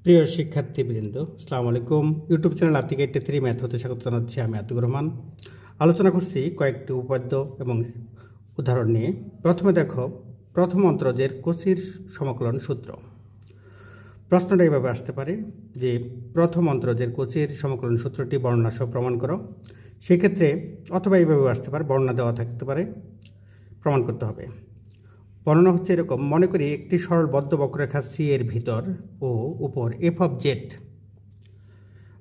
প্রিয় শিক্ষার্থীবৃন্দ, আসসালামু আলাইকুম। ইউটিউব চ্যানেল আতিক 83 ম্যাথ হতে স্বাগত জানাচ্ছি। আমি আতিকুর রহমান। আলোচনা করছি কয়েকটি উপাদ্য এবং উদাহরণ নিয়ে। প্রথমে দেখো, প্রথম অন্তরজের কচির সমাকলন সূত্র। প্রশ্নটা এইভাবে আসতে পারে যে প্রথম অন্তরজের কচির সমাকলন সূত্রটি বর্ণনা সহ প্রমাণ করো। সেক্ষেত্রে অথবা এইভাবে আসতে পারে, বর্ণনা দেওয়া থাকতে পারে, প্রমাণ করতে হবে। বর্ণনা হচ্ছে এরকম: মনে করি একটি সরল বদ্ধ বক্ররেখা সি এর ভিতর ও উপর এফ অফ জেড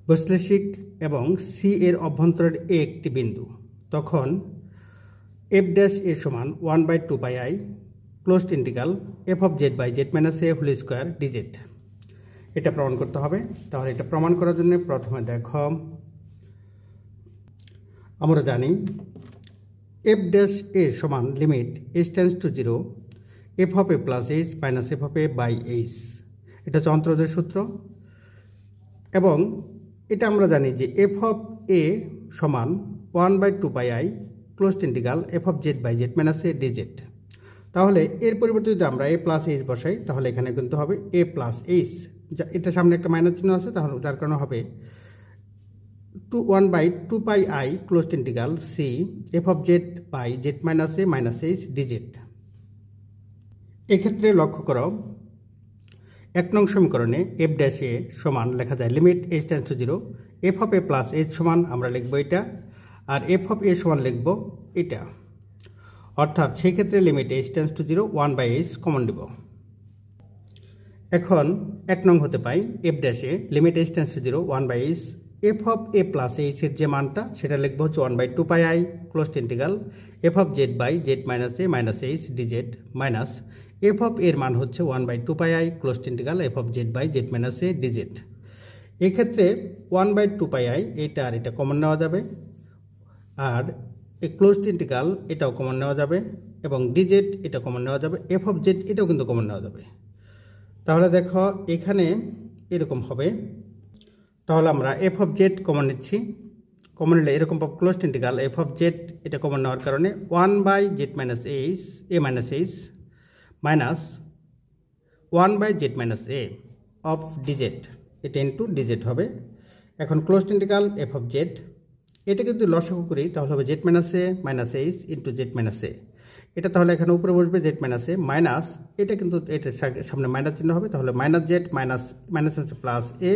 বৈশ্লেষিক এবং সি এর অভ্যন্তরের এ একটি বিন্দু, তখন এফ ড্যাশ এ সমান 1/2 pi i closed integral F of Z by Z minus A whole square d z. এটা প্রমাণ করতে হবে। তাহলে এটা প্রমাণ করার জন্য প্রথমে দেখো, আমরা জানি এফ ড্যাশ এ সমান limit H tends to 0 F of A plus H minus F of A by H. এটা হচ্ছে অন্তরজের সূত্র। এবং এটা আমরা জানি যে এফ অফ এ সমান 1/2 pi i closed integral F of Z by Z minus A d z. তাহলে এর পরিবর্তে যদি আমরা এ প্লাস এইচ বসাই, তাহলে এখানে কিন্তু হবে এ প্লাস এইচ। এটা সামনে একটা মাইনাস চিহ্ন আছে, তাহলে যার কারণে হবে 1/2 pi i closed integral C F of Z by Z minus a minus h d z. এক্ষেত্রে লক্ষ্য করো, 1 নং সমীকরণে এফ ড্যাশ এ সমান লেখা যায় limit H tends to 0 F of A plus H সমান আমরা লিখব এটা, আর এফ অফ এ সমান লিখব এটা। অর্থাৎ সেই ক্ষেত্রে limit H tends to 0 1/h common দিব। এখন 1 নং হতে pi f dash a limit H tends to 0 1/h f of A plus h এর যে মানটা সেটা লিখবো হচ্ছে 1/2 pi i closed integral F of Z by Z minus a minus h d z minus F of এর মান হচ্ছে 1/2 pi i closed integral F of Z by Z minus A DZ. এক্ষেত্রে 1/2 পাই আই এটা আর এটা common নেওয়া যাবে, আর এই closed integral এটাও কমন নেওয়া যাবে, এবং ডিজেড এটা কমন নেওয়া যাবে, এফ অফ জেড এটাও কিন্তু কমন নেওয়া যাবে। তাহলে দেখো এখানে এরকম হবে। তাহলে আমরা এফ অফ জেড কমন নিচ্ছি। কমন নিলে এরকম closed integral F of z এটা কমন নেওয়ার কারণে 1/z minus h a minus h minus 1/z minus a of d z, এটা ইন্টু ডিজেড হবে। এখন closed integral F of z এটা কিন্তু লসাগু করি, তাহলে হবে z minus a minus h into z minus a. এটা তাহলে এখানে উপরে বসবে জেড মাইনাস এ মাইনাস, এটা কিন্তু এটার সামনে মাইনাস চিহ্ন হবে, তাহলে মাইনাস জেড মাইনাস মাইনাস হচ্ছে প্লাস এ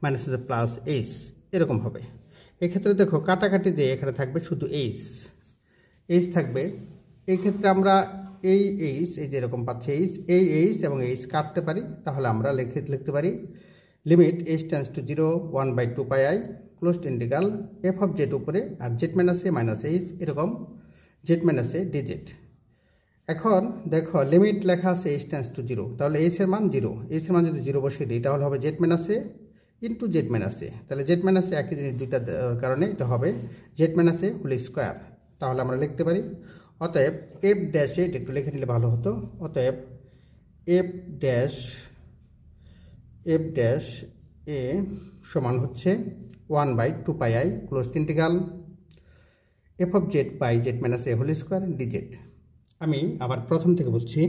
মাইনাস হচ্ছে প্লাস এইচ, এরকম হবে। এক্ষেত্রে দেখো কাটাকাটি যে এখানে থাকবে শুধু এইচ এইচ থাকবে। এই ক্ষেত্রে আমরা এই এইচ এই যে এরকম পাচ্ছি এইচ, এই এইচ এবং এইচ কাটতে পারি, তাহলে আমরা লিখতে পারি limit H tends to 0 1/2 pi i closed integral F of Z উপরে আর Z minus a minus H এরকম জেড মাইনাস এ ডিজেড। এখন দেখো লিমিট লেখা আছে এইচ টেন্ডস টু 0, তাহলে এইচ এর মান 0, এইচ এর মান যদি 0 বসিয়ে দিই তাহলে হবে z minus A into z minus a. তাহলে জেড মাইনাস এ একই জিনিস দুইটা কারণে এটা হবে জেড মাইনাস এ হোল স্কোয়ার। তাহলে আমরা লিখতে পারি অতএব এফ ড্যাশ এ, একটু লিখে নিলে ভালো হতো, অতএব এফ ড্যাশ এ সমান হচ্ছে 1/2 pi i closed integral F of Z by Z minus A whole square d z. আমি আবার প্রথম থেকে বলছি।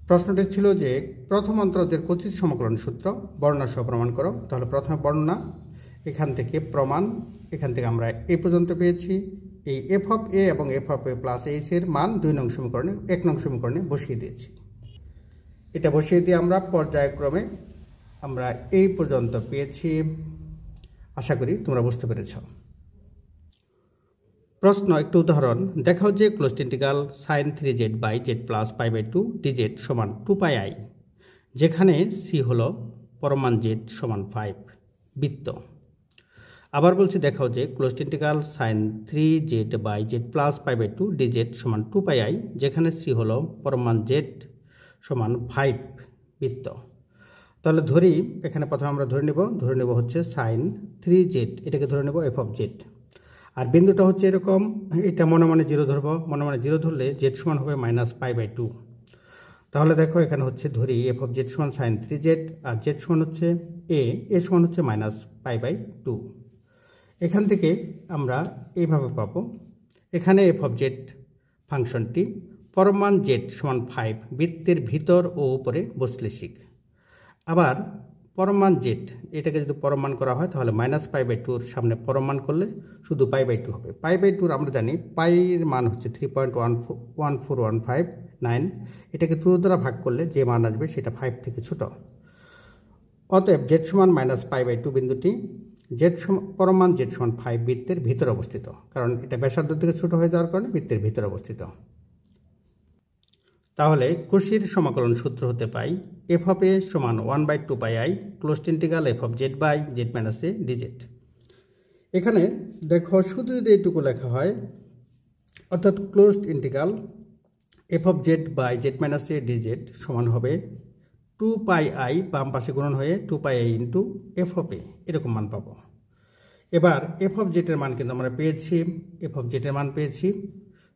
প্রশ্নটি ছিল যে প্রথম অন্তরজের কচির সমাকলন সূত্র বর্ণনা সহ প্রমাণ করো। তাহলে প্রথমে বর্ণনা, এখান থেকে প্রমাণ, এখান থেকে আমরা এই পর্যন্ত পেয়েছি। এই এফ অফ এ এবং F of A plus h এর মান 2 নং সমীকরণে 1 নং সমীকরণে বসিয়ে দিয়েছি। এটা বসিয়ে দিয়ে আমরা পর্যায়ক্রমে আমরা এই পর্যন্ত পেয়েছি। আশা করি তোমরা বুঝতে পেরেছ। প্রশ্ন, একটু উদাহরণ দেখাও যে closed integral sine 3z by Z plus π/2 dz সমান 2 পাই আই, যেখানে সি হলো পরমাণ জেড সমান 5 বৃত্ত। আবার বলছি দেখাও যে closed integral sine 3z by Z plus π/2 dz সমান 2 পাই আই, যেখানে সি হলো পরমাণ জেড সমান 5 বৃত্ত। তাহলে ধরি এখানে প্রথমে আমরা ধরে নেব হচ্ছে সাইন 3z, এটাকে ধরে নেব এফ অফ জেড। আর বিন্দুটা হচ্ছে এরকম, এটা মনে মনে 0 ধরবো, মনে মনে 0 ধরলে জেড সমান হবে মাইনাস π/2। তাহলে দেখো এখানে হচ্ছে ধরি এফ অফ জেড সমান সাইন 3z আর জেড সমান হচ্ছে এ সমান হচ্ছে মাইনাস π/2। এখান থেকে আমরা এইভাবে পাবো, এখানে এফ অফ জেড ফাংশনটি পরমাণ জেড সমান 5 বৃত্তের ভিতর ও উপরে বৈশ্লেষিক। আবার পরম মান জেড, এটাকে যদি পরম মান করা হয় তাহলে -π/2 সামনে পরম মান করলে শুধু π/2 হবে। π/2 আমরা জানি পাইয়ের মান হচ্ছে 3.1415 এটাকে 2 দ্বারা ভাগ করলে যে মান আসবে সেটা 5 থেকে ছোট। অতএব জেড সমান -π/2 বিন্দুটি পরম মান জেড সমান 5 বৃত্তের ভিতরে অবস্থিত, কারণ এটা ব্যাসার্ধ থেকে ছোট হয়ে যাওয়ার কারণে বৃত্তের ভিতরে অবস্থিত। তাহলে কৌশির সমাকলন সূত্র হতে পাই f অফ a সমান 1/2πi closed integral f of z by z minus a dz। এখানে দেখো শুধু যদি এইটুকু লেখা হয়, অর্থাৎ closed integral f of z by z minus a dz সমান হবে 2πi, বাম পাশে গুণন হয়ে 2πi into f of a, এরকম মান পাবো। এবার f অফ z এর মান কিন্তু আমরা পেয়েছি, f অফ z এর মান পেয়েছি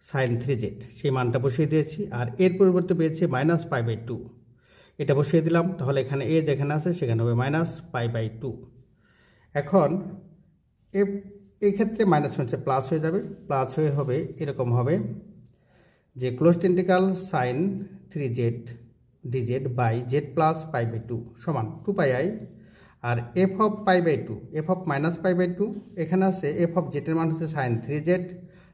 sin 3z, সেই মানটা বসিয়ে দিয়েছি। আর এর পরিবর্তে পেয়েছি -π/2, এটা বসিয়ে দিলাম। তাহলে এখানে a যেখানে আছে সেখানে হবে -π/2। এখন এই ক্ষেত্রে মাইনাস হচ্ছে প্লাস হয়ে যাবে, প্লাস হয়ে হবে এরকম হবে যে closed integral sin 3z dz by z plus π/2 সমান 2πi। আর f অফ π/2, f অফ -π/2, এখানে আছে f অফ z এর মান হচ্ছে sin 3z,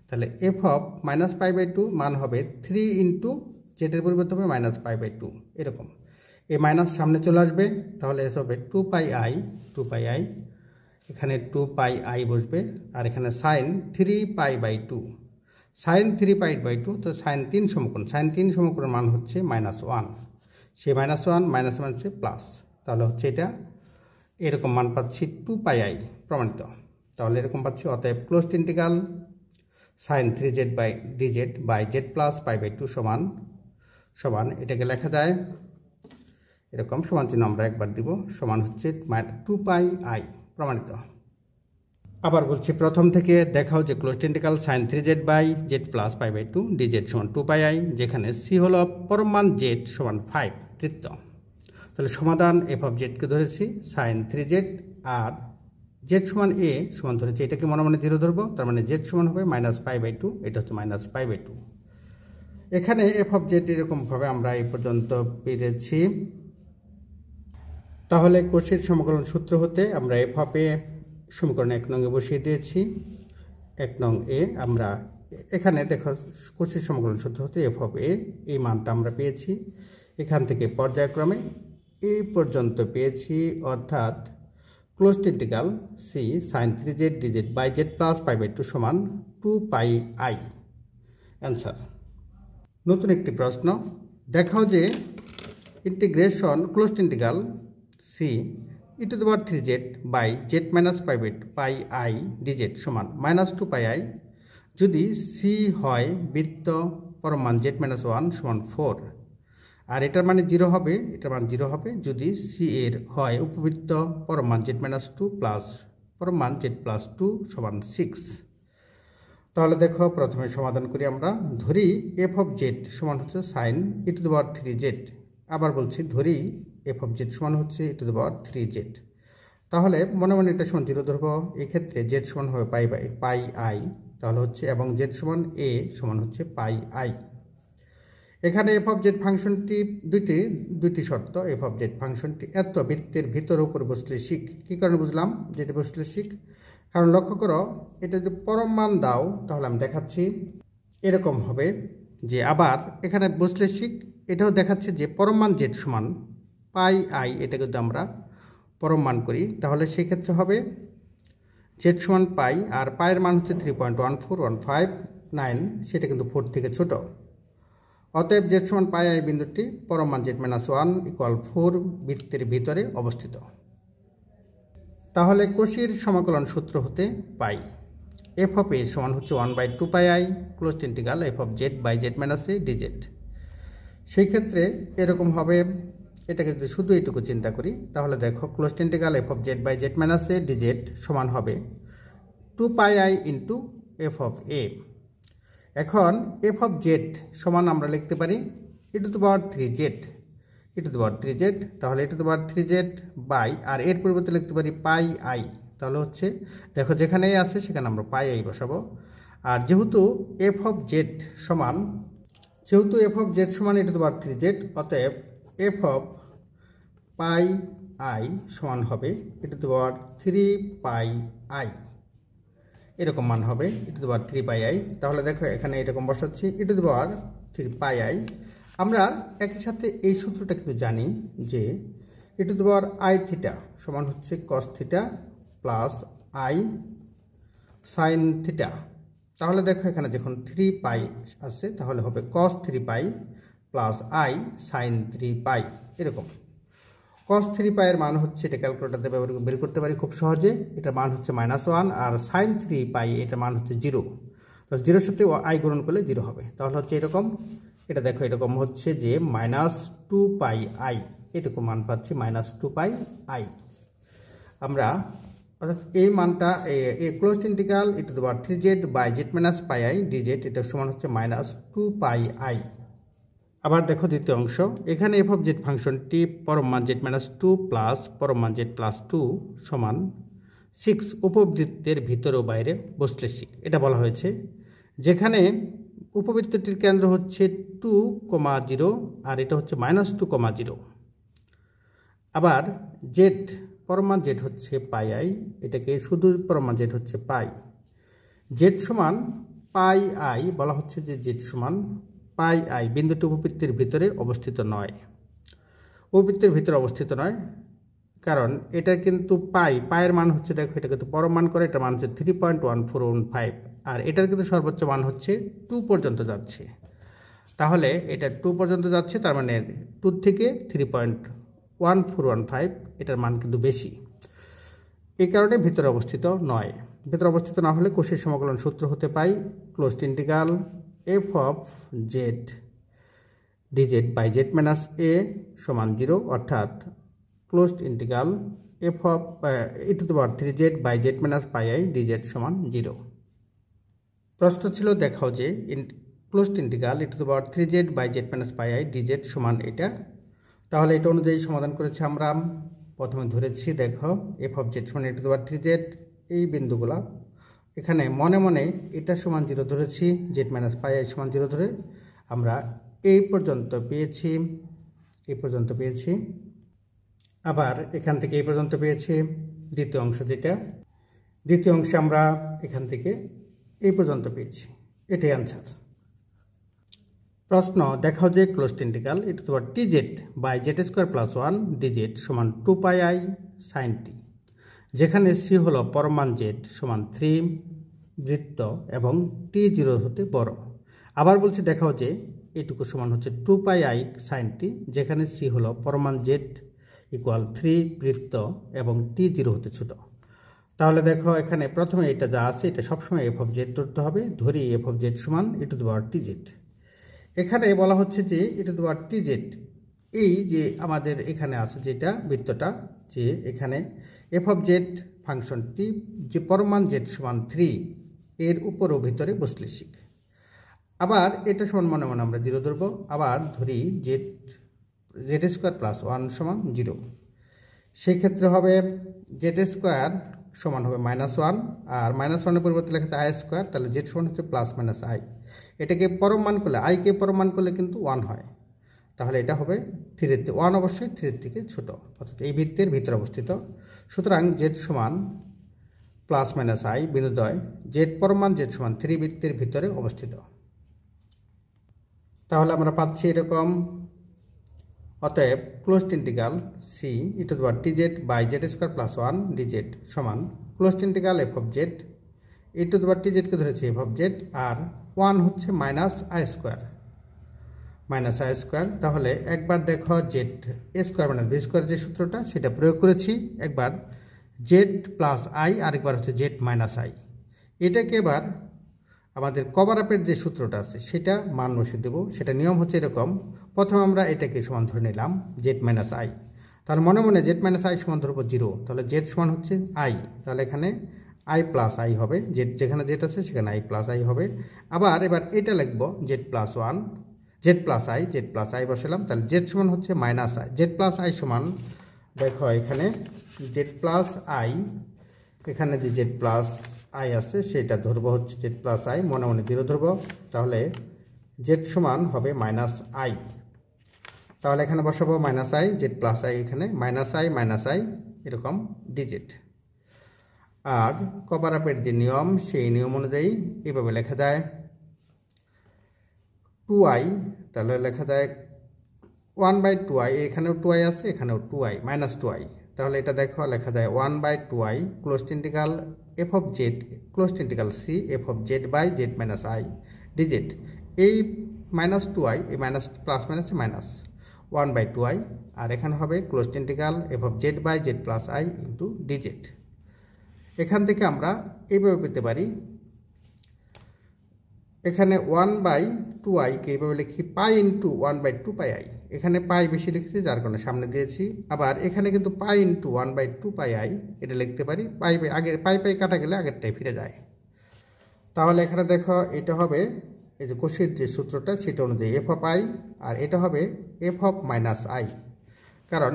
তাহলে f অফ -π/2 মান হবে 3 ইন্টু z এর পরিবর্তে হবে -π/2, এরকম। এই মাইনাস সামনে চলে আসবে, তাহলে এস হবে 2πi, এখানে 2πi বসবে, আর এখানে sin 3π/2, sin 3π/2, তো sin 3 সমকোণের মান হচ্ছে -1, সেই -1 মাইনাস মান হচ্ছে প্লাস, তাহলে হচ্ছে এটা এরকম মান পাচ্ছি 2πi প্রমাণিত। তাহলে এরকম পাচ্ছি। অতএব closed integral sin 3z by dz by z plus π/2 সমান এটাকে লেখা যায় এরকম, সমান চিহ্ন আমরা একবার দিব, সমান হচ্ছে 2πi প্রমাণিত। আবার বলছি প্রথম থেকে দেখাও যে closed integral sin 3z by z plus π/2 dz সমান 2πi, যেখানে c হলো পরম মান z সমান 5 বৃত্ত। তাহলে সমাধান f অফ z কে ধরেছি sin 3z, আর z সমান a সমান ধরেছি এটাকে মনে মনে 0 ধরবো, তার মানে z সমান হবে -π/2, এটা হচ্ছে -π/2। এখানে f অফ z এরকমভাবে আমরা এই পর্যন্ত পেরেছি। তাহলে কৌশির সমকলন সূত্র হতে আমরা f অফ a সমীকরণ 1 নং এ বসিয়ে দিয়েছি। 1 নং এ আমরা এখানে দেখো কৌশির সমকলন সূত্র হতে f অফ a এই মানটা আমরা পেয়েছি, এখান থেকে পর্যায়ক্রমে এই পর্যন্ত পেয়েছি, অর্থাৎ closed integral c sin 3z dz by z plus π/2 সমান 2πi। অ্যান্সার। নতুন একটি প্রশ্ন, দেখাও যে integration closed integral c e⁻3z by z minus πi dz সমান -2πi যদি c হয় বৃত্ত পরম মান z মাইনাস 1 সমান 4, আর এটার মানে 0 হবে, এটার মান 0 হবে যদি c এর হয় উপবৃত্ত পরম মান z মাইনাস 2 প্লাস পরম মান z প্লাস 2 সমান 6। তাহলে দেখো প্রথমে সমাধান করি আমরা। ধরি f অফ z সমান হচ্ছে sin e⁻3z, আবার বলছি ধরি f অফ z সমান হচ্ছে e⁻3z, তাহলে মনে মনে এটা সমান 0 ধরবো। এক্ষেত্রে z সমান হবে πi, তাহলে হচ্ছে এবং z সমান a সমান হচ্ছে πi। এখানে f অফ z ফাংশনটি দুইটি শর্ত। f অফ z ফাংশনটি এত বৃত্তের ভিতর উপর বসলেশিক। কী কারণে বুঝলাম যেটা বসলেশিক? কারণ লক্ষ্য করো, এটা যদি পরম মান দাও তাহলে আমি দেখাচ্ছি এরকম হবে যে, আবার এখানে বসলেশিক এটাও দেখাচ্ছে যে পরম মান z সমান πi, এটা যদি আমরা পরম মান করি তাহলে সেক্ষেত্রে হবে z সমান পাই, আর পায়ের মান হচ্ছে 3.14159, সেটা কিন্তু 4 থেকে ছোট। অতএব z সমান পাই বিন্দুটি পরম মান z মাইনাস 1 ইকুয়াল 4 বৃত্তের ভিতরে অবস্থিত। তাহলে কৌশির সমাকলন সূত্র হতে পাই f অফ a সমান হচ্ছে 1/2πi closed integral f of z by z minus a dz। সেই ক্ষেত্রে এরকম হবে, এটাকে যদি শুধু এইটুকু চিন্তা করি তাহলে দেখো closed integral f of z by z minus a dz সমান হবে 2πi into f of a। এখন f অফ z সমান আমরা লিখতে পারি e⁻3z, তাহলে e⁻3z বাই, আর এর পরিবর্তে লিখতে পারি পাই আই, তাহলে হচ্ছে দেখো যেখানেই আছে সেখানে আমরা পাই আই বসাবো। আর যেহেতু f অফ z সমান e⁻3z, অতএব f অফ পাই আই সমান হবে e to the power 3 pi I, এরকম মান হবে e to the power 3 pi I. তাহলে দেখো এখানে এরকম বসাচ্ছি e to the power 3 pi I. আমরা একই সাথে এই সূত্রটা কিন্তু জানি যে e to the power I theta সমান হচ্ছে cos theta plus i sine theta. তাহলে দেখো এখানে যখন 3 পাই আছে তাহলে হবে কস 3 পাই প্লাস আই সাইন 3 পাই। এরকম কস 3 পাইয়ের মান হচ্ছে, এটা ক্যালকুলেটার দিয়ে বের করতে পারি খুব সহজে, এটার মান হচ্ছে -1, আর সাইন 3 পাই এটার মান হচ্ছে 0। তো 0-এর সাথে আই গুণন করলে 0 হবে। তাহলে হচ্ছে এরকম, এটা দেখো এরকম হচ্ছে যে -2 পাই আই, এরকম মান পাচ্ছি -2 পাই আই। আমরা অর্থাৎ এই মানটা closed integral e to the power 3z by z minus pi I dz, এটা সমান হচ্ছে -2 পাই আই। আবার দেখো দ্বিতীয় অংশ, এখানে এফ অফ জেড ফাংশনটি পরম মান z-2 প্লাস পরম মান z+2 সমান 6 উপবৃত্তের ভিতর ও বাইরে বসলে শিখ, এটা বলা হয়েছে। যেখানে উপবৃত্তটির কেন্দ্র হচ্ছে 2,0 আর এটা হচ্ছে -2,0। আবার জেড পরম মান জেড হচ্ছে পাই আই, এটাকে শুধু পরম মান জেড হচ্ছে পাই। জেড সমান পাই আই বলা হচ্ছে যে জেড সমান পাই আই বিন্দুটি উপবৃত্তের ভিতরে অবস্থিত নয়, উপবৃত্তের ভিতরে অবস্থিত নয়, কারণ এটা কিন্তু পায়ের মান হচ্ছে, দেখো এটা কিন্তু পরম মান করে, এটার মান হচ্ছে 3.1415, আর এটার কিন্তু সর্বোচ্চ মান হচ্ছে 2 পর্যন্ত যাচ্ছে। তাহলে এটা 2 পর্যন্ত যাচ্ছে, তার মানে 2 থেকে 3.1415 এটার মান কিন্তু বেশি, এই কারণে ভিতরে অবস্থিত নয়। ভিতরে অবস্থিত না হলে কোষের সমাকলন সূত্র হতে পাই closed integral F of z dz by Z minus a সমান 0, অর্থাৎ closed integral F of e to the power 3z by Z minus pi i dz সমান 0। প্রশ্ন ছিল দেখাও যে closed integral e to the power 3z by Z minus pi i dz সমান এটা। তাহলে এটা অনুযায়ী সমাধান করেছি আমরা। প্রথমে ধরেছি দেখো এফ অফ জেড সমান e to the power 3z, এই বিন্দুগুলা এখানে মনে মনে এটা সমান 0 ধরেছি, জেড মাইনাস পাই আই সমান 0 ধরে আমরা এই পর্যন্ত পেয়েছি, এই পর্যন্ত পেয়েছি। আবার এখান থেকে এই পর্যন্ত পেয়েছি দ্বিতীয় অংশ, যেটা দ্বিতীয় অংশে আমরা এখান থেকে এই পর্যন্ত পেয়েছি, এটাই আনসার। প্রশ্ন দেখাও যে closed integral e to the power tz by z² plus 1 dz সমান 2 পাই আই সাইন টি, যেখানে c হলো পরম মান z সমান 3 বৃত্ত এবং t 0 হতে বড়। আবার বলছি দেখাও যে এটুকু সমান হচ্ছে 2 পাই আই সাইন টি, যেখানে c হলো পরম মান z ইকুয়াল 3 বৃত্ত এবং t 0 হতে ছোট। তাহলে দেখো এখানে প্রথমে এটা যা আছে এটা সবসময় এফ অফ জেড ধরতে হবে, ধরি এফ অফ জেড সমান e to the power tz। এখানে বলা হচ্ছে যে e to the power tz, এই যে আমাদের এখানে আছে যেটা বৃত্তটা, যে এখানে এফ অফ জেড ফাংশনটি যে পরম মান z সমান 3 এর উপর ও ভিতরে বসলে শিখ। আবার এটা সমান মনে মনে আমরা 0 ধরবো, আবার ধরি z² প্লাস 1 সমান 0, সেই ক্ষেত্রে হবে z² সমান হবে -1, আর -1-এর পরিবর্তে লেখা আছে i², তাহলে z সমান হচ্ছে প্লাস মাইনাস আই। এটাকে পরম মান করলে, আইকে পরম মান করলে কিন্তু 1 হয়, তাহলে এটা হবে 3 1 অবশ্যই 3 থেকে ছোট, অর্থাৎ এই বৃত্তের ভিতরে অবস্থিত। সুতরাং z সমান প্লাস মাইনাস আই বিন্দুদ্বয় z পরম মান z সমান 3 বৃত্তের ভিতরে অবস্থিত। তাহলে আমরা পাচ্ছি এরকম, অতএব closed integral C e to the power tz by z² plus 1 dz সমান closed integral F of Z e to the power tz কে ধরেছি এফ অফ জেড, আর 1 হচ্ছে মাইনাস আই স্কোয়ার। তাহলে একবার দেখো জেড এ স্কোয়ার মাইনাস বি স্কোয়ার যে সূত্রটা সেটা প্রয়োগ করেছি, একবার জেড প্লাস আই, আরেকবার হচ্ছে জেড মাইনাস আই। এটাকে এবার আমাদের কভার আপের যে সূত্রটা আছে সেটা মান বসিয়ে দেবো। সেটা নিয়ম হচ্ছে এরকম, প্রথমে আমরা এটাকে সমান ধরে নিলাম জেড মাইনাস আই, তাহলে মনে মনে জেড মাইনাস আই সমান ধরবো 0, তাহলে জেড সমান হচ্ছে আই, তাহলে এখানে আই প্লাস আই হবে, জেড যেখানে জেড আছে সেখানে আই প্লাস আই হবে। আবার এবার এটা লিখবো জেড প্লাস আই বসালাম, তাহলে জেড সমান হচ্ছে minus I, Z plus I সমান দেখো এখানে জেড প্লাস আই, এখানে যে জেড প্লাস আই আছে সেটা ধরবো হচ্ছে জেড প্লাস আই, মনে মনে 0 ধরবো, তাহলে জেড সমান হবে মাইনাস আই। তাহলে এখানে বসাবো minus I Z plus I, এখানে মাইনাস আই এরকম ডিজিট। আর কভার আপের যে নিয়ম সেই নিয়ম অনুযায়ী এভাবে লেখা যায় 2i, তাহলে লেখা যায় 1/2i, এখানেও 2i আছে, এখানেও 2i মাইনাস 2i, তাহলে এটা দেখো লেখা যায় 1/2i closed integral F of Z closed integral C F of Z by Z minus I digit. এই মাইনাস 2i, এই মাইনাস প্লাস মাইনাসে মাইনাস 1/2i, আর এখানে হবে closed integral F of Z by Z plus I into digit. এখান থেকে আমরা এইভাবে পেতে পারি, এখানে 1/2i কে এইভাবে লিখি পাই ইন্টু 1/2πi, এখানে পাই বেশি লিখেছি যার কারণে সামনে দিয়েছি। আবার এখানে কিন্তু পাই ইন্টু 1/2πi এটা লিখতে পারি, পাই আগে পাই কাটা গেলে আগেরটাই ফিরে যায়। তাহলে এখানে দেখো এটা হবে এই যে কোষের যে সূত্রটা সেটা অনুযায়ী এফ অফ আই, আর এটা হবে এফ অফ মাইনাস আই, কারণ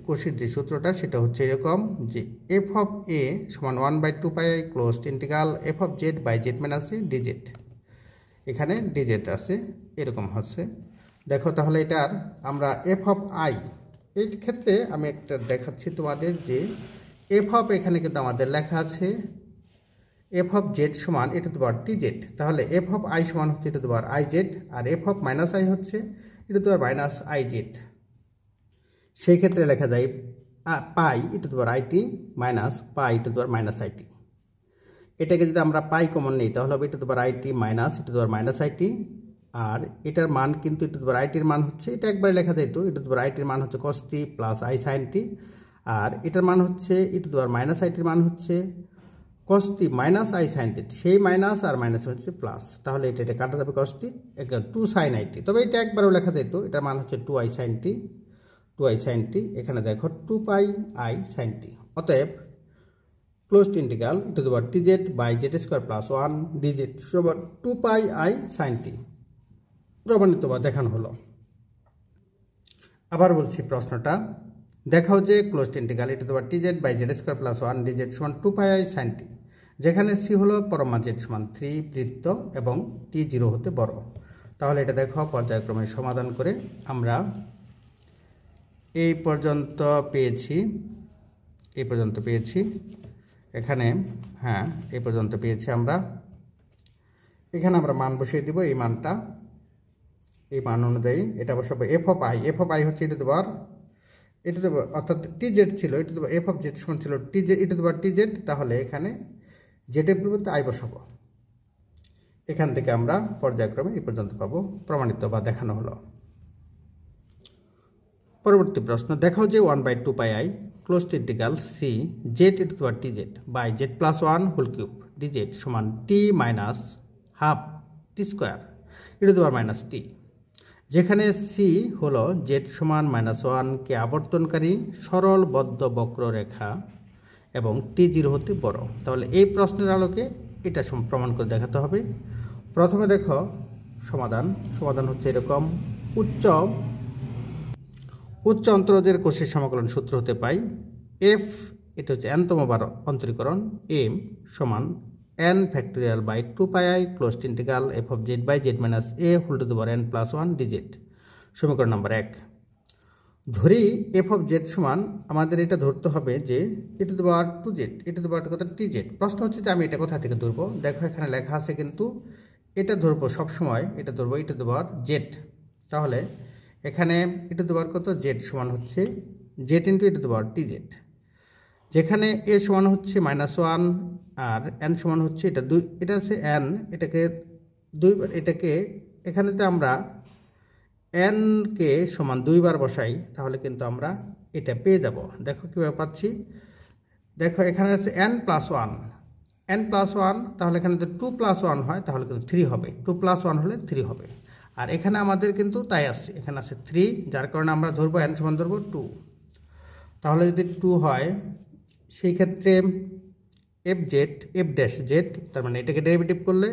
কোষের যে সূত্রটা সেটা হচ্ছে এরকম যে এফ অফ এ সমান 1/2πi closed integral F of Z by Z minus A D Z, এখানে ডিজেড আছে এরকম হচ্ছে। দেখো তাহলে এটার আমরা এফ অফ আই, এই ক্ষেত্রে আমি একটা দেখাচ্ছি তোমাদের যে এফ অফ এখানে কিন্তু আমাদের লেখা আছে এফ অফ জেড সমান এটা তো বার টি জেড, তাহলে এফ অফ আই সমান হচ্ছে এটা তো বার আই জেড, আর এফ অফ মাইনাস আই হচ্ছে এটা তো বার মাইনাস আই জেড। সেই ক্ষেত্রে লেখা যায় pi e to to power i t minus pi e to to power minus i t. এটাকে যদি আমরা পাই কমন নিই তাহলে হবে e to to power i t minus e to to power minus i t, আর এটার মান কিন্তু ইটু টু পাওয়ার আইটির মান হচ্ছে এটা একবারে লেখা যেত ইটু টু পাওয়ার আইটির মান হচ্ছে কস টি প্লাস আই সাইন টি, আর এটার মান হচ্ছে ইটু টু পাওয়ার মাইনাস আইটির মান হচ্ছে কস টি মাইনাস আই সাইন টি, সেই মাইনাস আর মাইনাস হচ্ছে প্লাস, তাহলে এটা কাটা যাবে কস টি 2 সাইন আইটি, তবে এটা একবারও লেখা যেত এটার মান হচ্ছে 2i সাইন টি 2i সাইন টি, এখানে দেখো 2πi সাইন টি। অতএব closed integral to the power tz by Z square plus 1 dz সমান 2πi সাইন টি প্রমাণিত বা দেখানো হলো। আবার বলছি প্রশ্নটা দেখাও যে closed integral to the power tz by Z square plus 1 dz সমান 2πi সাইন টি, যেখানে c হলো পরমা z সমান 3 বৃত্ত এবং t 0 হতে বড়। তাহলে এটা দেখো পর্যায়ক্রমে সমাধান করে আমরা এই পর্যন্ত পেয়েছি এখানে, হ্যাঁ এই পর্যন্ত পেয়েছি আমরা। এখানে আমরা মান বসিয়ে দিব, এই মানটা এই মান অনুযায়ী এটা বসাবো এফ অফ আই হচ্ছে ইটু টু পাওয়ার অর্থাৎ টি জেড ছিল e to to power f of Z সমান ছিল t z e to to power T z, তাহলে এখানে জেডের পরিবর্তে আই বসাবো। এখান থেকে আমরা পর্যায়ক্রমে এই পর্যন্ত পাবো, প্রমাণিত বা দেখানো হলো। পরবর্তী প্রশ্ন দেখাও যে 1/2πi closed integral c z e to to power T Z by Z plus 1 whole cube dz সমান t minus half t square e to to power minus t, যেখানে সি হলো জেড সমান -1 কে আবর্তনকারী সরল বদ্ধ বক্ররেখা এবং টি 0 হতে বড়। তাহলে এই প্রশ্নের আলোকে এটা প্রমাণ করে দেখাতে হবে। প্রথমে দেখো সমাধান হচ্ছে এরকম, উচ্চ অন্তরজের কোষের সমাকলন সূত্র হতে পাই এফ, এটা হচ্ছে nতম বার অন্তরীকরণ, এম সমান n factorial by 2πi closed integral F of Z by Z minus A whole to the power n plus 1 D Z. সমীকরণ নাম্বার 1 ধরি এফ অফ জেড সমান, আমাদের এটা ধরতে হবে যে এটা টু দি পাওয়ার 2z, এটা টু দি পাওয়ার কত টিজেড। প্রশ্ন হচ্ছে যে আমি এটা কোথা থেকে ধরবো, দেখো এখানে লেখা আছে কিন্তু এটা ধরবো সবসময়, এটা ধরবো এটা টু দি পাওয়ার জেড, তাহলে এখানে এটা টু দি পাওয়ার কত জেড সমান হচ্ছে জেড ইন্টু এটা টু দি পাওয়ার টিজেড, যেখানে এ সমান হচ্ছে -1 আর n সমান হচ্ছে এটা 2, এটা হচ্ছে n, এটাকে 2 এটাকে এখানেতে আমরা n কে সমান 2 বার বসাই, তাহলে কিন্তু আমরা এটা পেয়ে যাব। দেখো কিভাবে পাচ্ছি, দেখো এখানে আছে n প্লাস 1, তাহলে এখানে যদি 2 প্লাস 1 হয় তাহলে কিন্তু 3 হবে, 2 প্লাস 1 হলে 3 হবে, আর এখানে আমাদের কিন্তু তাই আসছে, এখানে আছে 3, যার কারণে আমরা ধরবো n সমান ধরবো 2। তাহলে যদি 2 হয় সেই ক্ষেত্রে এফ ড্যাশ জেড, তার মানে এটাকে ডেরিভেটিভ করলে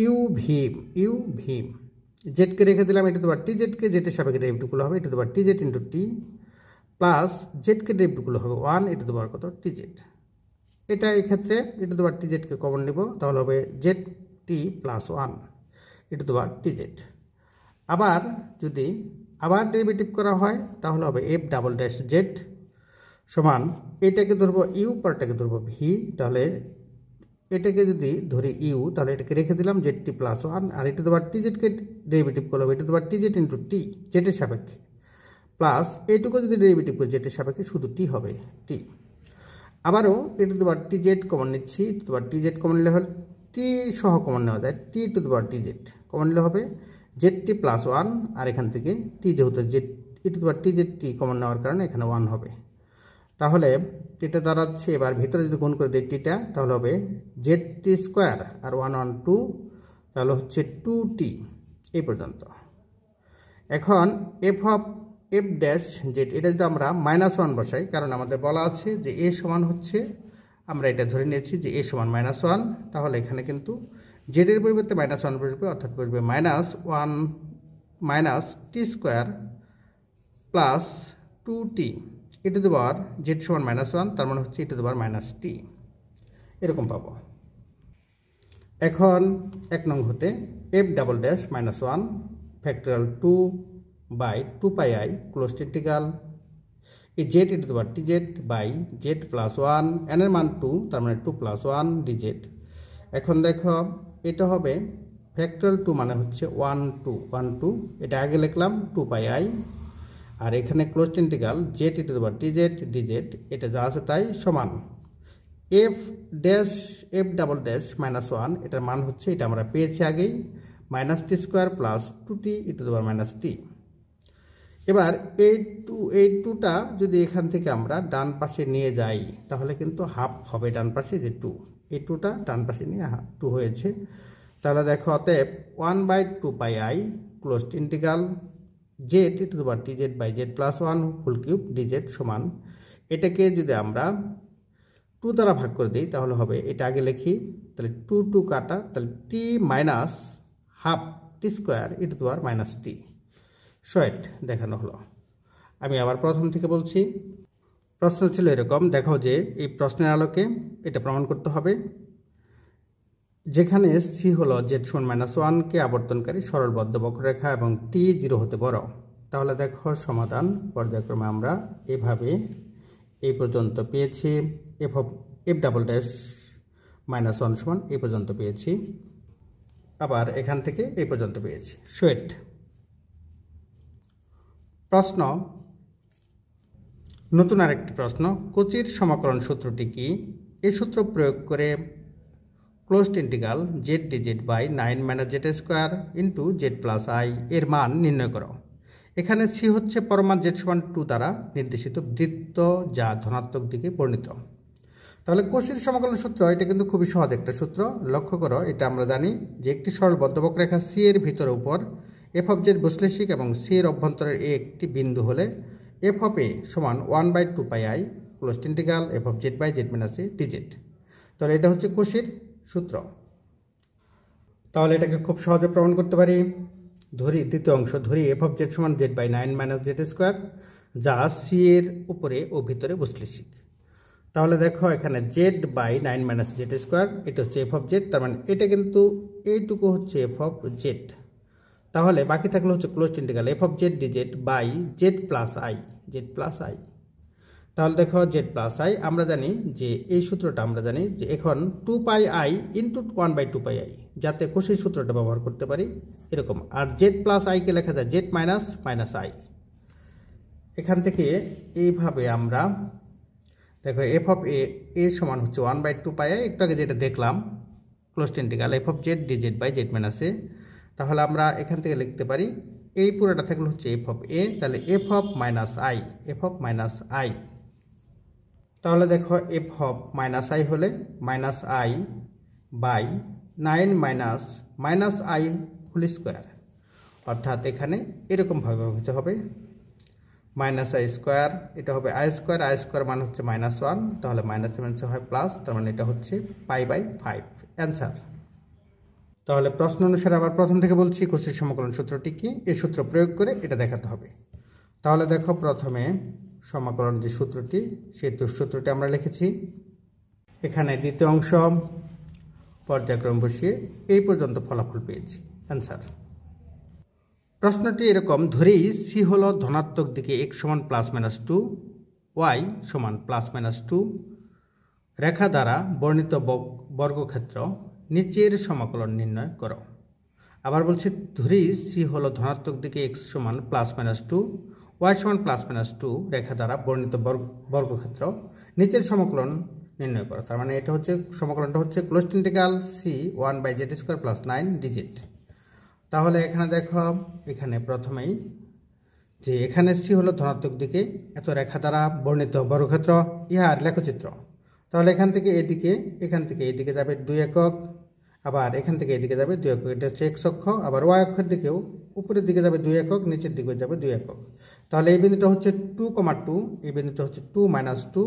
ইউ ভিম জেডকে রেখে দিলাম, এটা তোমার টি জেডকে জেডের সাপেক্ষে ডেরিভেটিভগুলো হবে এটা তোমার টি জেড ইন্টু টি প্লাস জেডকে ডেরিভেটিভগুলো হবে 1 এটা তোমার কত টি জেড। এটা এই ক্ষেত্রে এটা তোমার টি জেডকে কমন নেব, তাহলে হবে জেড টি প্লাস 1 এটা তোমার টি জেড। আবার যদি আবার ডেরিভেটিভ করা হয় তাহলে হবে এফ ডাবল ড্যাশ জেড সমান এটাকে ধরবো ইউ পরটাকে ধরবো ভি। তাহলে এটাকে যদি ধরি ইউ তাহলে এটাকে রেখে দিলাম জেড টি প্লাস ওয়ান, আর এটা তোমার টি জেডকে ডেরিভেটিভ করলাম, এটা তোমার টি জেড ইন্টু টি জেটের সাপেক্ষে, প্লাস এইটুকু যদি ডেরিভেটিভ করি জেটের সাপেক্ষে শুধু টি হবে টি। আবারও এটা তোমার টি জেড কমন নিচ্ছি, তোমার টি জেড কমন নিলে হলে টি সহ কমন নেওয়া যায়, টি টু তোমার টি জেড কমন নিলে হবে জেড টি প্লাস ওয়ান, আর এখান থেকে টি যেহেতু জেড এটা তোমার টি জেড টি কমন নেওয়ার কারণে এখানে ওয়ান হবে। তাহলে এটা দাঁড়াচ্ছে, এবার ভিতরে যদি গুণ করে দিই টিটা তাহলে হবে জেড টি স্কোয়ার আর ওয়ান ওয়ান টু, তাহলে হচ্ছে টু টি এই পর্যন্ত। এখন F of F dash Z এটা যদি আমরা মাইনাস ওয়ান বসাই, কারণ আমাদের বলা আছে যে এ সমান হচ্ছে, আমরা এটা ধরে নিয়েছি যে এ সমান মাইনাস ওয়ান, তাহলে এখানে কিন্তু জেডের পরিবর্তে মাইনাস ওয়ান বসবে, অর্থাৎ বসবে minus one minus T square plus two T E to the power Z সমান মাইনাস ওয়ান, তার মানে হচ্ছে ই টু দি পাওয়ার মাইনাস টি, এরকম পাবো। এখন এক নং হতে f double dash minus one factorial two by two pi I close integral এই z E to the power T Z by Z plus one, এনের মান টু, তার মানে two plus one d z. এখন দেখো এটা হবে ফ্যাক্টরিয়াল টু মানে হচ্ছে ওয়ান টু, এটা আগে লিখলাম টু পাই আই, আর এখানে close integral Z E to the power T z D z, এটা যা আছে তাই সমান f dash f double dash minus one, এটার মান হচ্ছে এটা আমরা পেয়েছি আগেই minus T square plus two T E to the power minus t. এবার এই টুটা যদি এখান থেকে আমরা ডান পাশে নিয়ে যাই তাহলে কিন্তু হাফ হবে ডান পাশে, যে টু এই টুটা ডান পাশে নিয়ে টু হয়েছে। তাহলে দেখো অতএব one by two pi I close integral Z E to the power T Z by Z plus one whole cube D Z সমান, এটাকে যদি আমরা টু দ্বারা ভাগ করে দিই তাহলে হবে, এটা আগে লিখি তাহলে টু টু কাটা, তাহলে t minus half t square e to the power minus t short দেখানো হলো। আমি আবার প্রথম থেকে বলছি, প্রশ্ন ছিল এরকম, দেখো যে এই প্রশ্নের আলোকে এটা প্রমাণ করতে হবে যেখানে সি হলো জেড সমান মাইনাস ওয়ানকে আবর্তনকারী সরলবদ্ধ বক্ররেখা এবং টি জিরো হতে বড়। তাহলে দেখো সমাধান পর্যায়ক্রমে আমরা এভাবে এই পর্যন্ত পেয়েছি, F double dash minus one সমান এই পর্যন্ত পেয়েছি, আবার এখান থেকে এই পর্যন্ত পেয়েছি শর্ট। প্রশ্ন, নতুন আরেকটি প্রশ্ন, কচির সমাকলন সূত্রটি কি? এই সূত্র প্রয়োগ করে closed integral Z D Z by nine minus Z square into Z plus I এর মান নির্ণয় করো। এখানে সি হচ্ছে পরমাণ জেড সমান টু দ্বারা নির্দেশিত বৃত্ত যা ধনাত্মক দিকে বর্ণিত। তাহলে কচির সমাকলন সূত্র এটা কিন্তু খুবই সহজ একটা সূত্র, লক্ষ্য করো এটা আমরা জানি যে একটি সরল বদ্ধবক্ররেখা সি এর ভিতর উপর এফ অফ জেড বৈশ্লেষিক এবং সি এর অভ্যন্তরের এ একটি বিন্দু হলে এফ অফ এ সমান one by two pi I close integral F of Z by Z minus A D Z. তাহলে এটা হচ্ছে কচির সূত্র। তাহলে এটাকে খুব সহজে প্রমাণ করতে পারি। ধরি দ্বিতীয় অংশ, ধরি এফ অফ জেড সমান Z by nine minus Z square যা সি এর উপরে ও ভিতরে বৈশ্লেষিক। তাহলে দেখো এখানে Z by nine minus Z square এটা হচ্ছে এফ অফ জেড, তার মানে এটা কিন্তু এইটুকু হচ্ছে এফ অফ জেড। তাহলে বাকি থাকলে হচ্ছে closed integral F of Z D Z by Z plus I, Z plus I. তাহলে দেখো জেড প্লাস আই আমরা জানি যে এই সূত্রটা আমরা জানি যে এখন two pi I into one by two pi I, যাতে কচির সূত্রটা ব্যবহার করতে পারি এরকম। আর জেড প্লাস আইকে লেখা যায় জেড মাইনাস মাইনাস আই। এখান থেকে এইভাবে আমরা দেখো এফ অফ এ সমান হচ্ছে one by two pi i, একটু আগে যেটা দেখলাম closed integral F of Z D Z by Z minus a. তাহলে আমরা এখান থেকে লিখতে পারি এই পুরোটা থাকলে হচ্ছে এফ অফ এ, তাহলে F of minus I, F of minus I. তাহলে দেখো এফ অফ মাইনাস আই হলে minus I by nine minus minus I whole square, অর্থাৎ এখানে এরকমভাবে ব্যবহৃত হবে মাইনাস আই স্কোয়ার, এটা হবে আই স্কোয়ার মানে হচ্ছে মাইনাস ওয়ান, তাহলে মাইনাস মাইনাসে হয় প্লাস, তার মানে এটা হচ্ছে পাই বাই ফাইভ অ্যান্সার। তাহলে প্রশ্ন অনুসারে আবার প্রথম থেকে বলছি কচির সমাকলন সূত্রটি কি, এই সূত্র প্রয়োগ করে এটা দেখাতে হবে। তাহলে দেখো প্রথমে সমাকলন যে সূত্রটি সেই সূত্রটি আমরা লিখেছি, এখানে দ্বিতীয় অংশ পর্যায়ক্রম বসিয়ে এই পর্যন্ত ফলাফল পেয়েছি অ্যান্সার। প্রশ্নটি এরকম, ধরি সি হলো ধনাত্মক দিকে x সমান প্লাস মাইনাস টু, ওয়াই সমান প্লাস মাইনাস টু রেখা দ্বারা বর্ণিত বর্গক্ষেত্র, নিচের সমাকলন নির্ণয় করো। আবার বলছি, ধরি সি হলো ধনাত্মক দিকে x সমান প্লাস মাইনাস টু, ওয়াই সমান প্লাস মাইনাস টু রেখা দ্বারা বর্ণিত বর্গক্ষেত্র, নিচের সমাকলন নির্ণয় করো। তার মানে এটা হচ্ছে সমাকলনটা হচ্ছে closed integral C 1/z² plus 9 digit. তাহলে এখানে দেখো, এখানে প্রথমেই যে এখানে সি হলো ধনাত্মক দিকে এত রেখা দ্বারা বর্ণিত বর্গক্ষেত্র, ইহার লেখচিত্র। তাহলে এখান থেকে এদিকে যাবে 2 একক, আবার এখান থেকে এদিকে যাবে 2 একক, এটা হচ্ছে x অক্ষ। আবার y অক্ষের দিকেও উপরের দিকে যাবে 2 একক, নিচের দিকে যাবে 2 একক। তাহলে এই বিন্দুটা হচ্ছে 2,2, এই বিন্দুটা হচ্ছে 2 - 2,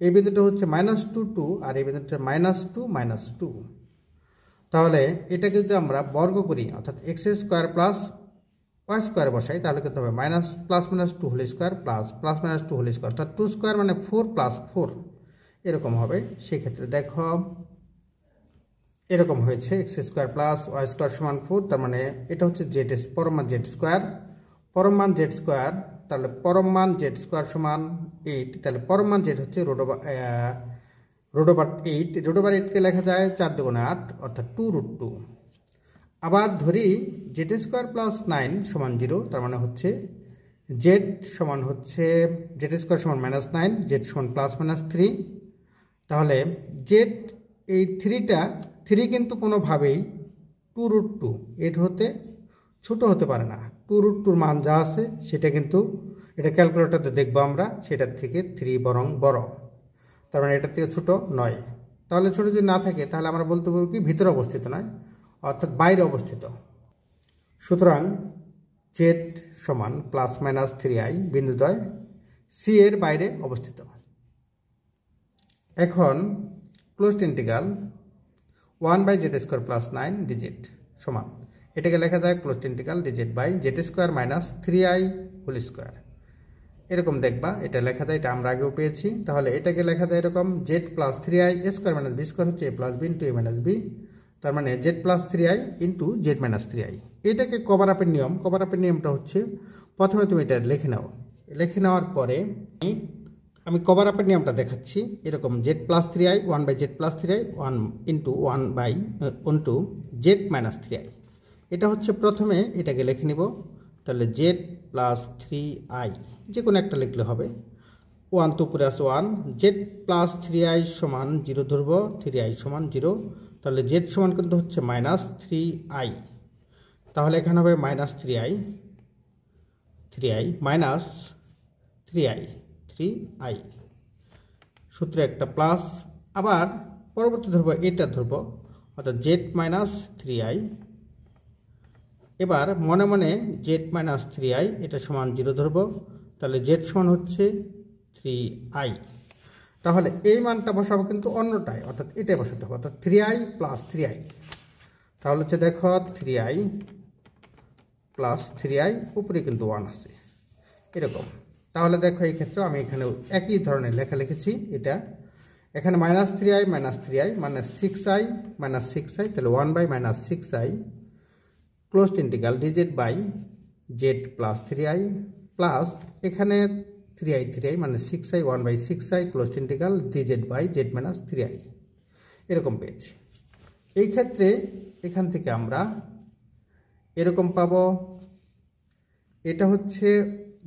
এই বিন্দুটা হচ্ছে -2 2, আর এই বিন্দুটা -2 - 2। তাহলে এটাকে যদি আমরা বর্গ করি, অর্থাৎ x² প্লাস y² বসাই, তাহলে কিন্তু হবে plus minus 2 whole square plus minus 2 whole square, অর্থাৎ 2² মানে 4 প্লাস 4 এরকম হবে। সেক্ষেত্রে দেখো এরকম হয়েছে, x² প্লাস y² সমান 4, তার মানে এটা হচ্ছে পরম মান z², তাহলে পরম মান z² সমান 8, তাহলে পরম মান z হচ্ছে √8 কে লেখা যায় 4 × 8 অর্থাৎ 2√2। আবার ধরি z² প্লাস 9 সমান 0, তার মানে হচ্ছে z সমান হচ্ছে z² সমান -9, z সমান প্লাস মাইনাস 3। তাহলে z এই 3 কিন্তু কোনোভাবেই 2√2 এর হতে ছোট হতে পারে না। 2√2 মান যা আছে সেটা কিন্তু এটা ক্যালকুলেটরতে দেখবো আমরা, সেটার থেকে 3 বরং বড়, তার মানে এটার থেকে ছোট নয়। তাহলে ছোট যদি না থাকে তাহলে আমরা বলতে পারবো কি ভিতরে অবস্থিত নয়, অর্থাৎ বাইরে অবস্থিত। সুতরাং z সমান প্লাস মাইনাস 3i বিন্দুদ্বয় সি এর বাইরে অবস্থিত। এখন closed integral 1/z² plus 9 digit সমান, এটাকে লেখা যায় closed integral dz/z² minus 3i whole square. এরকম দেখবা এটা লেখা যায়, এটা আমরা আগেও পেয়েছি। তাহলে এটাকে লেখা যায় এরকম, z plus 3i a² minus b² হচ্ছে a plus b into a minus b, তার মানে z plus 3i into z minus 3i। এটাকে কভার আপের নিয়মটা হচ্ছে, প্রথমে তুমি এটা লিখে নেওয়ার পরে আমি কভার আপের নিয়মটা দেখাচ্ছি। এরকম z plus 3i 1/z plus 3i 1 into 1/2 z minus 3i। এটা হচ্ছে প্রথমে এটাকে লিখে নিব। তাহলে z প্লাস 3i যে কোনো একটা লিখলে হবে, 1 তো উপরে আছে 1, z প্লাস 3i সমান 0 ধরব, 3i সমান 0, তাহলে z সমান কিন্তু হচ্ছে -3i। তাহলে এখানে হবে -3i মাইনাস 3i সূত্রে একটা প্লাস, আবার পরবর্তী ধরব এটা ধরব, অর্থাৎ z মাইনাস 3i। এবার মনে মনে z মাইনাস 3i এটা সমান 0 ধরব, তাহলে z সমান হচ্ছে 3i। তাহলে এই মানটা বসাবো কিন্তু অন্যটায়, অর্থাৎ এটাই বসাতে হবে, অর্থাৎ 3i প্লাস 3i। তাহলে হচ্ছে দেখো 3i প্লাস 3i, উপরে কিন্তু 1 আছে এরকম। তাহলে দেখো এই ক্ষেত্রে আমি এখানে একই ধরনের লেখা লিখেছি। এটা এখানে -3i মানে 6i মাইনাস 6i, তাহলে 1/-6i closed integral dz/z plus 3i plus এখানে 3i মানে 6i 1/6i closed integral dz/z minus 3i এরকম পেয়েছি। এই ক্ষেত্রে এখান থেকে আমরা এরকম পাবো, এটা হচ্ছে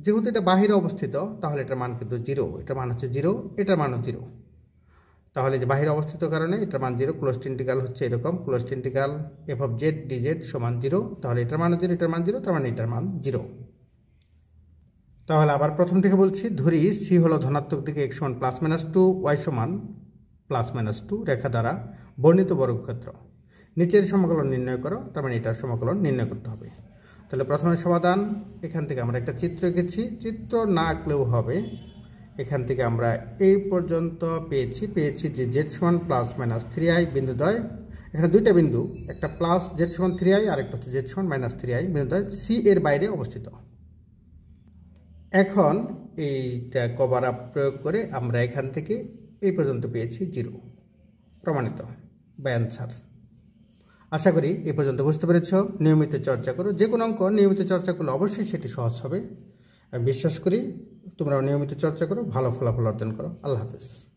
যেহেতু এটা বাহিরে অবস্থিত তাহলে এটার মান কিন্তু 0, এটার মান হচ্ছে 0, এটার মানও 0। তাহলে যে বাহিরে অবস্থিত কারণে এটার মান 0। ক্লোজড ইন্টিগ্রাল হচ্ছে এরকম, ক্লোজড ইন্টিগ্রাল f(z) dz সমান 0, তাহলে এটার মান 0, এটার মান 0, তার মানে এটার মান 0। তাহলে আবার প্রথম থেকে বলছি, ধরি সি হলো ধনাত্মক দিকে x সমান প্লাস মাইনাস 2, y সমান প্লাস মাইনাস 2 রেখা দ্বারা বর্ণিত বর্গক্ষেত্র, নিচের সমাকলন নির্ণয় করো। তার মানে এটার সমাকলন নির্ণয় করতে হবে। তাহলে প্রথমে সমাধান, এখান থেকে আমরা একটা চিত্র এঁকেছি, চিত্র না আঁকলেও হবে। এখান থেকে আমরা এই পর্যন্ত পেয়েছি যে z সমান প্লাস মাইনাস 3i বিন্দুদ্বয়, এখানে দুইটা বিন্দু, একটা প্লাস z সমান 3i আর একটা হচ্ছে z সমান মাইনাস 3i বিন্দুদ্বয় সি এর বাইরে অবস্থিত। এখন এইটা কভার আপ প্রয়োগ করে আমরা এখান থেকে এই পর্যন্ত পেয়েছি 0, প্রমাণিত বা অ্যান্সার। আশা করি এ পর্যন্ত বুঝতে পেরেছ। নিয়মিত চর্চা করো, যে কোনো অঙ্ক নিয়মিত চর্চা করলে অবশ্যই সেটি সহজ হবে। আমি বিশ্বাস করি তোমরা নিয়মিত চর্চা করো, ভালো ফলাফল অর্জন করো। আল্লাহ হাফেজ।